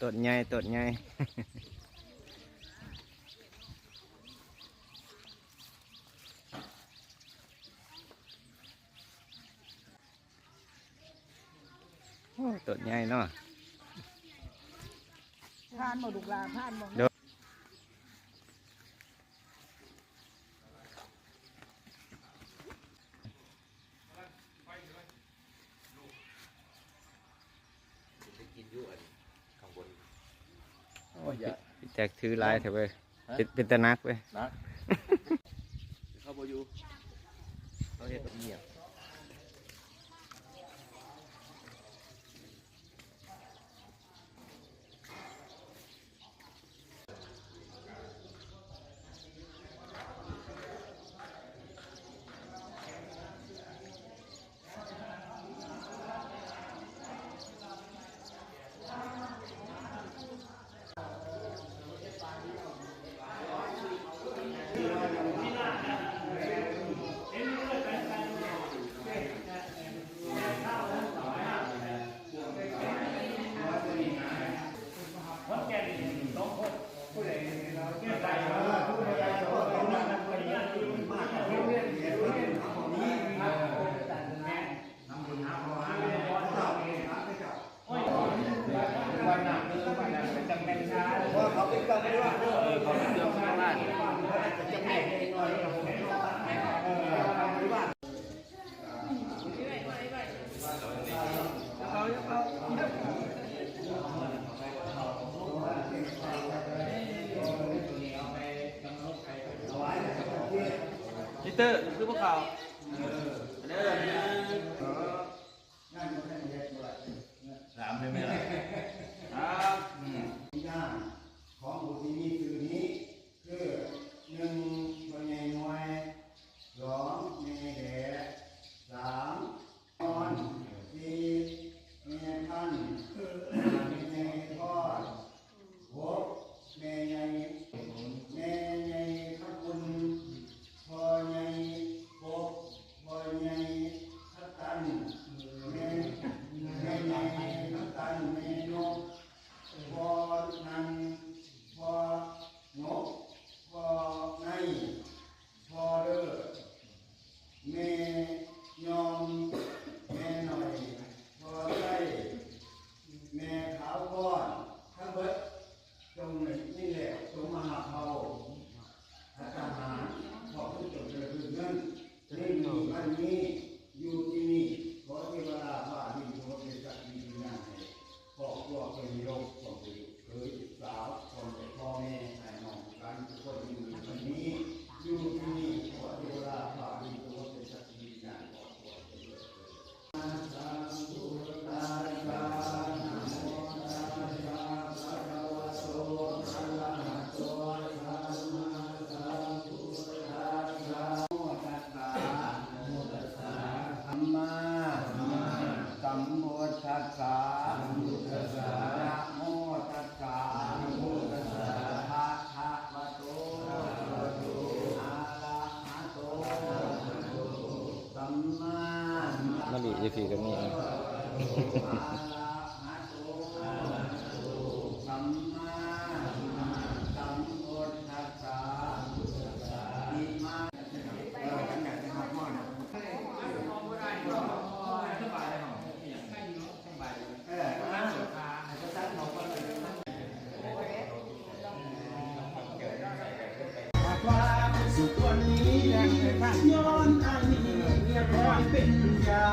ต้นใหญ่ต้นใหญ่โอ้ต้นใหญ่เนาะทานบ่ลูกหลานทานบ่ กินอยู่อันข้างบน โอ้ยพี่แจ็คถือลายเถอะเว้ยเป็นตะนักเว้ย นะเข้าบ่อยู่เขาเฮ็ดแบบเงียบนิเตอร์คือพวกเขาถามได้ไหมล่ะครับ ของบุตรนี้คือนี้คือหนึ่งตัวใหญ่หน่วยสองแม่แก่สามนอนสี่แม่ท่านแม่พ่อหกแม่ใหญ่แม่ใหญ่ข้าคุณพ่อใหญ่หกพ่อใหญ่ข้าตันแม่ใหญ่ข้าตันแม่นกพ่อนันพ่อนกพ่อในพ่อเด้อแม่ยอมแม่หน่อยพ่อไส้แม่ขาวก้อนทั้งเบิดจงนี่แหละจงมหาเภาอาจารย์หารขอทุกจงเจริญเงินนี่อยู่อันนี้อยู่ที่นี่ขอเทวดาฝ่าดินโปรดเป็นสักดีงามให้ขอพวกเป็นโรคของผู้เคยสาวคนเป็นพ่อแม่ไอ้น้องกันทุกคนอยู่ที่นี้อยู่ที่นี่ขอเทวดาฝ่าดินโปรดเป็นสักดีงามขอพวกเป็นโรคสาธุตาตานะโมตัสสะภะคะวะโตอะระหะโตสัมมาสัมพุทธัสสะโมตัสสะโมตัสสะธัมมาสัมพุทธัสสะนะโมตัสสะภะคะวะโตอะระหะโตสัมมา มาลีอีพีกันนี่ สัมมาสัมพุทธัสสะอิมาฉันอยากจะทำหม้อนะความสุขวันนี้ย้อนอันนี้เรียบร้อยเป็นยา